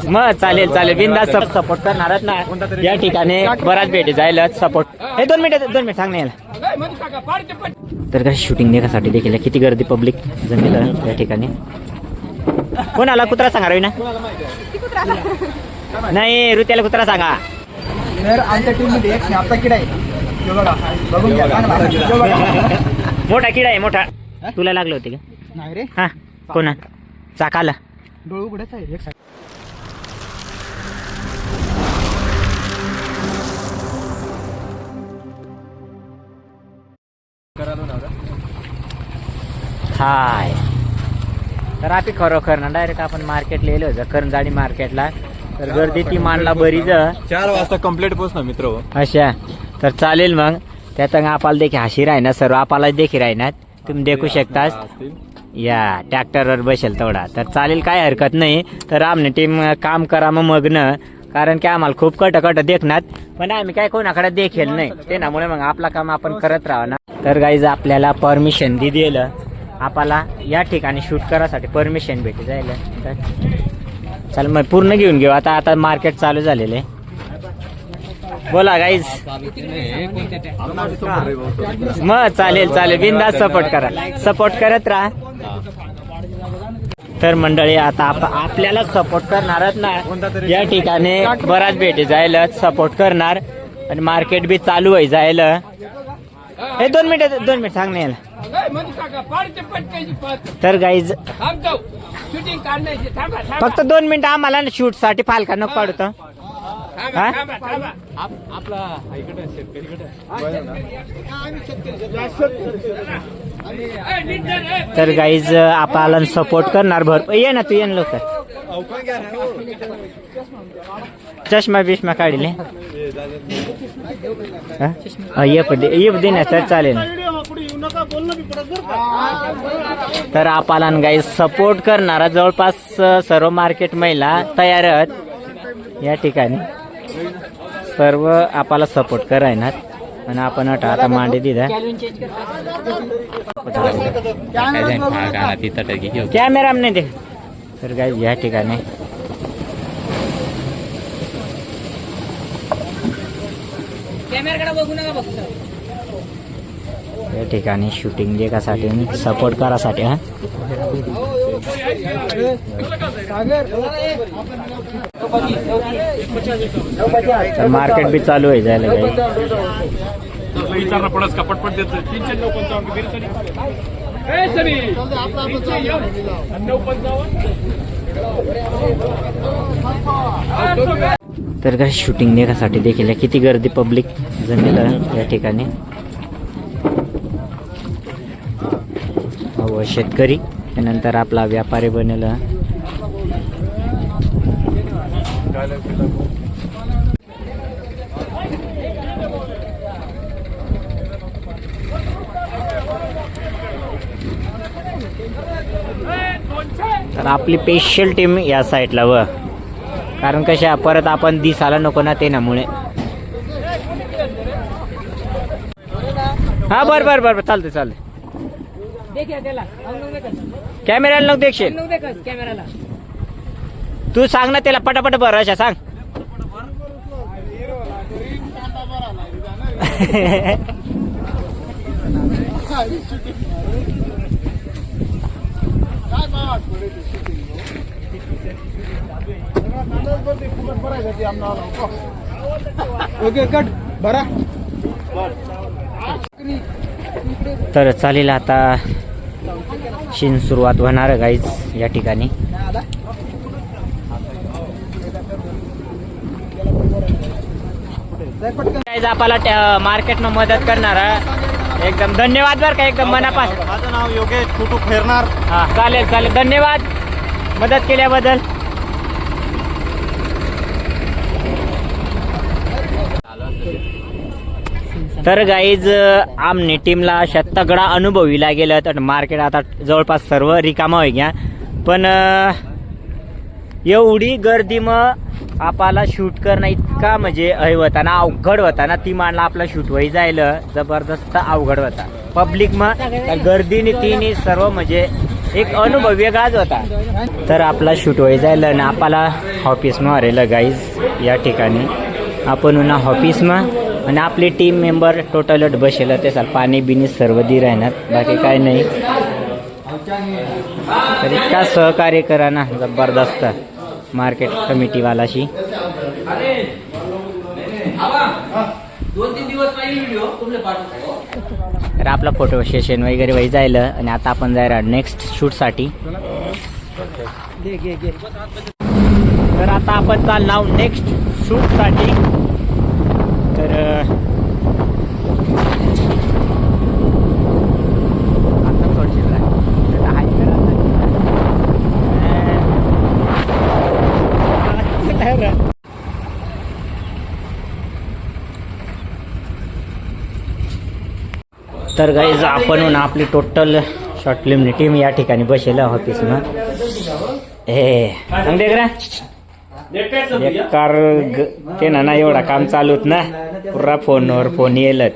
मग चालेल चालेल बिंदास सपोर्ट करणारच ना या ठिकाणी बराच भेटी जाईल सपोर्ट. हे 2 मिनिट सांग नाही याला. तर काय शूटिंग देण्यासाठी देखील किती गर्दी पब्लिक जमेल या ठिकाणी. कोणाला कुत्रा सांगा रवी ना नाही ऋत्याला कुत्रा सांगा. तर आमच्या टीम मध्ये एक स्नॅपचा किडा आहे बघा बघून घ्या. मोठा किडा आहे मोठा. तुला लागलं होते का नाही रे. हा कोणा चाकाला डोळ उघडच आहे एक हाय. तर आपण खरोखर ना डायरेक्ट आपण मार्केटला गेलो होतो करंजाडी मार्केटला. तर गर्दी ती मानला बरीच 4 वाजता कंप्लीट पोहोचणार मित्र. अशा तर चालेल मग त्यात आपल्याला देखील हाशी राहणार सर्व आपल्याला देखील राहणार. तुम्ही देखू शकता या ट्रॅक्टरवर बसेल तेवढा. तर चालेल काय हरकत नाही. तर आमने टीम काम करा मग मग्न कारण की आम्हाला खूप कट देखणार पण आम्ही काय कोणाकडे देखील नाही त्यामुळे मग आपला काम आपण करत राहा ना. तर गाईज आपल्याला परमिशन दिलं आपल्याला या ठिकाणी शूट करायसाठी परमिशन भेटी जाईल. तर चल मग पूर्ण घेऊन घेऊ आता मार्केट चालू झालेले. बोला गाईज. मग चालेल बिंदास सपोर्ट करत राहा. तर मंडळी आता आपल्याला सपोर्ट करणारच ना या ठिकाणी बराच भेटी जाईल सपोर्ट करणार आणि मार्केट बी चालू होई जाईल. हे 2 मिनिट सांग नाही याला. तर गाईज फक्त 2 मिनिटं आम्हाला शूट साठी फालका नको पाडतो. तर गाईज आपल्याला सपोर्ट करणार भरपूर. ये ना तू ये ना लवकर. चष्मा बिष्मा काढले ये दे ना तर चालेल. तर आपल्याला गाईज सपोर्ट करणारा जवळपास सर्व मार्केट महिला तयार आहेत या ठिकाणी. सर्व आपल्याला सपोर्ट करायनात आणि आपण आता मांडी दिला कॅमेरा नाही दे. तर गाईज या ठिकाणी या ठिकाणी शूटिंग देण्यासाठी सपोर्ट करासाठी हा. तर मार्केट बी चालू आहे जायला काही. तर काय शूटिंग देण्यासाठी देखील किती गर्दी पब्लिक जमेल या ठिकाणी. व शेतकरी त्यानंतर आपला व्यापारी बनेल. तर आपली स्पेशल टीम या साईडला व कारण कशा परत आपण दिसायला नको ना त्यामुळे. हा बर चालते कॅमेऱ्याला नको देखशील तू सांग ना त्याला पटापट बरं अशा सांग. ओके कट बरा. तर चालेल आता शीन सुरुवात होणार गाईज या ठिकाणी. गाईज आपल्याला मार्केट न मदत करणारा एकदम धन्यवाद बरं का एकदम मनापासून. माझं नाव योगेश कुटू फेरणार. हा चालेल धन्यवाद मदत केल्याबद्दल. तर गाईज आमने टीमला अशा तगडा अनुभवी लागेल. तर मार्केट आता जवळपास सर्व रिकामा होई घ्या पण एवढी गर्दी मग आपल्याला शूट करणं इतका म्हणजे होता अवघड होता ना. ती मानला आपला शूट होई जाईल जबरदस्त अवघड होता. पब्लिक मग गर्दीने तिने सर्व म्हणजे एक अनुभव वेगळाच होता. तर आपला शूट होई जायला ना आपला ऑफिसमा हरेलं गाईज या ठिकाणी आपण ना ऑफिसमा आणि आपली टीम मेंबर टोटल बसेल ते साल पाणी बिनी सर्व दी राहणार बाकी काय नाही. तर इतका सहकार्य करा ना जबरदस्त मार्केट कमिटीवालाशी. तर आपला फोटो सेशन वगैरे वही जायला आणि आता आपण जायला नेक्स्ट शूटसाठी. तर आता आपण चालणार नेक्स्ट शूटसाठी. तर आता सोडशील ना? तर हाय करा. तर गाईज आपण आपली टोटल शॉर्ट फिल्म टीम या ठिकाणी बसेल ऑफिसમાં. हे सांग दे कार ते ना एवढा काम चालूत ना पुरा फोनवर फोन येलत.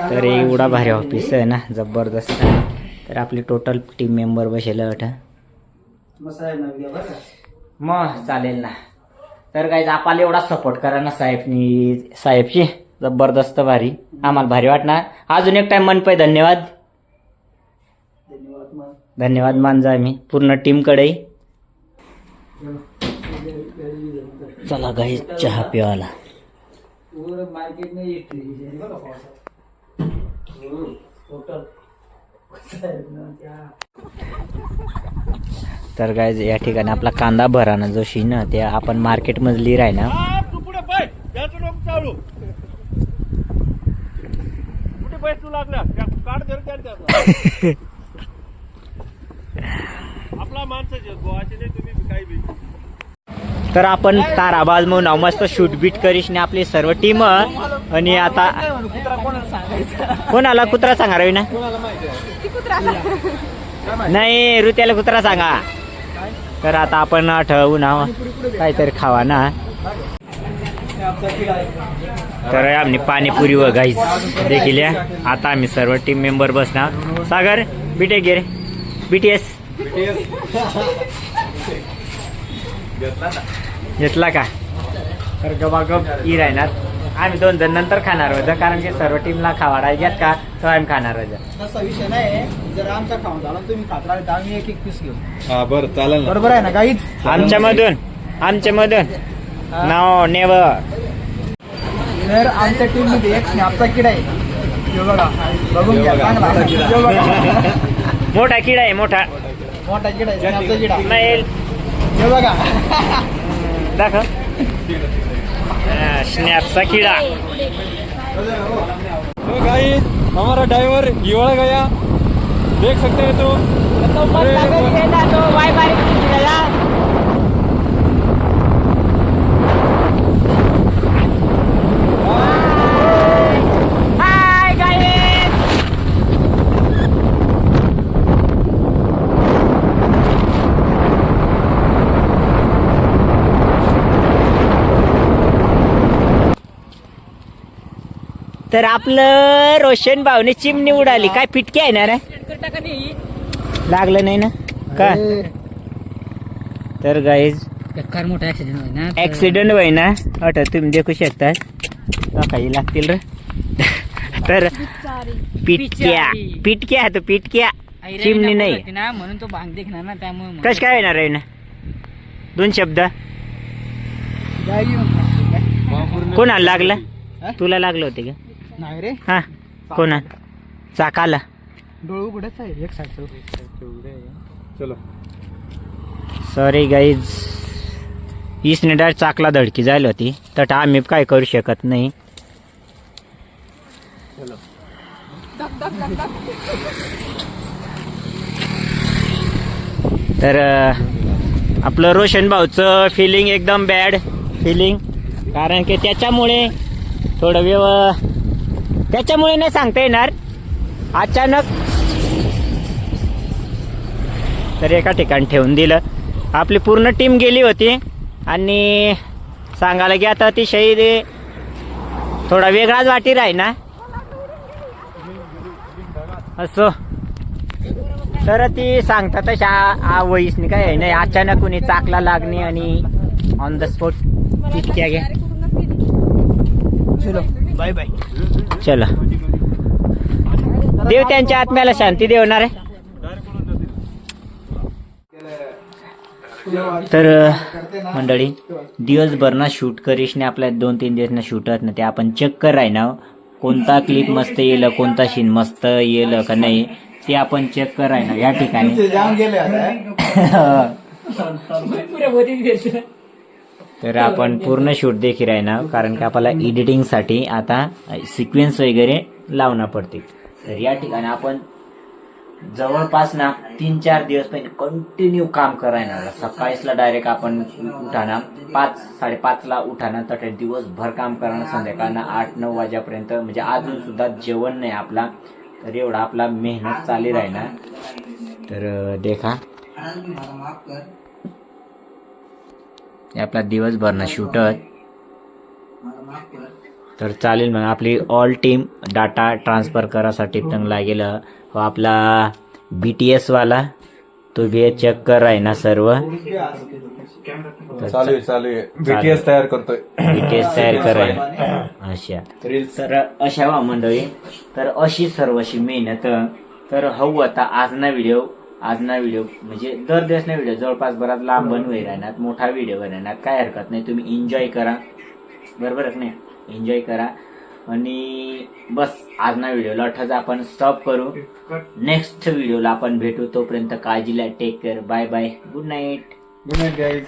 तर एवढा भारी ऑफिस आहे ना जबरदस्त. तर आपली टोटल टीम मेंबर बसेल अठा मग चालेल ना. तर गाईज आपल्याला एवढा सपोर्ट करा ना साहेबची जबरदस्त भारी आम्हाला भारी वाटणार. अजून एक टाइम मनपय धन्यवाद धन्यवाद मानजा आम्ही पूर्ण टीमकडे. चला गाईज चहा पिवाला. तर गाईज या ठिकाणी आपला कांदा भराना जो शी ना ते आपण मार्केट मधली राही ना. तर आपण ताराबाज म्हणून मस्त शूट बीट करीश ने आपली सर्व टीम. आणि आता कोणाला कुत्रा सांगा रवी ना नाही ऋत्याला कुत्रा सांगा. तर आता आपण ठरवू ना काहीतरी खावा ना. तर आम्ही पाणीपुरी व गाईज देखील आता आम्ही सर्व टीम मेंबर बसणार. सागर बीटे गे रे BTS घेतला का. तर गबागब ई राहणार. आम्ही 2 जण नंतर खाणार होतं कारण की सर्व टीमला खावाडा घेत का तर आम्ही खाणार होतं. तसा विषय नाही. जर आमचा खाऊन झाला तुम्ही खात राहिला तर आम्ही एक पीस घेऊ. हा बरं चालेल ना. बरोबर आहे ना गाईज. आमच्यामधून no never. तर आमच्या टीम मध्ये एक स्नॅपचा किडा आहे. हे बघा बघून घ्या चांगला. हे बघा. मोठा किडा आहे मोठा किडा आहे स्नॅपचा किडा. स्माईल हे बघा दाखव स्नॅपचा किडा. तो गाइस हमारा ड्राइवर हिवाड़ा गया देख सकते हैं. तो तर आपलं रोशन भाऊने चिमणी उडाली. काय पिटकी आहे ना रे लागलं नाही ना का. तर गाईज मोठा ऍक्सिडेंट होई ना अट तुम्ही देखू शकता काही लागतील रे. तर पिटक्या तो पिटक्या चिमणी नाही ना म्हणून तो भांग देखणार ना त्यामुळे कस काय येणार आहे ना. 2 शब्द कोणाला लागलं. तुला लागलं होते का नाही रे. हा कोणा चाकाला डोळ उघडच आहे एक साईड. चलो सॉरी गाईज इसने डायरेक्ट चाकला धडकी जायला होती तर आम्ही काय करू शकत नाही. तर आपलं रोशन भाऊचं फिलिंग एकदम बॅड फिलिंग कारण की त्याच्यामुळे थोडं त्याच्यामुळे नाही सांगता येणार अचानक. तर एका ठिकाणी ठेवून दिलं. आपली पूर्ण टीम गेली होती आणि सांगायला की आता ती शहीद थोडा वेगळाच वाटी राही ना असो. तर ती सांगतात तशा वहीसनी काय नाही अचानक कुणी चाकला लागणे आणि ऑन द स्पॉट तितक्या घ्या. चलो बाय बाय. चला देव त्यांच्या आत्म्याला शांती देवणार आहे. तर मंडळी दिवसभर ना शूट करीशने आपल्या 2-3 दिवस ना शूटत ना ते आपण चेक कर राही ना कोणता क्लिप मस्त येईल कोणता सीन मस्त येईल का नाही ते आपण चेक कर राही ना या ठिकाणी. जाम गेले आता. तर आपण पूर्ण शूट देखील राही ना कारण की आपल्याला एडिटिंग साठी आता सिक्वेन्स वगैरे लावणं पडते. तर या ठिकाणी आपण जवळपास ना 3-4 दिवस पहिले कंटिन्यू काम करायला. सकाळीसला डायरेक्ट आपण उठाना 5-5:30ला उठाना तर दिवसभर काम करणं संध्याकाळना 8-9 वाजेपर्यंत म्हणजे अजून सुद्धा जेवण नाही आपला. तर एवढा आपला मेहनत चालू राहिना. तर देखा आपला दिवसभर ना शूटत. तर चालेल मग आपली ऑल टीम डाटा ट्रान्सफर करायसाठी चांगला गेलं हो आपला BTS वाला तो बी चेक कर आहे ना सर्व. चालू आहे BTS तयार करतोय. BTS तयार कराय अशा. तर अशा वा मंडळी तर अशी सर्वशी मेहनत. तर हो आता आज ना व्हिडिओ म्हणजे दर दिवस ना व्हिडिओ जवळपास बराच लांब बनवून राहणार मोठा व्हिडिओ बनवणार काय हरकत नाही. तुम्ही एन्जॉय करा बरोबर नाही एन्जॉय करा. आणि बस आज ना व्हिडिओला अठ्ठाच आपण स्टॉप करू. नेक्स्ट व्हिडिओला आपण भेटू. तोपर्यंत काळजीला take care. Bye bye. Good night. Good night guys.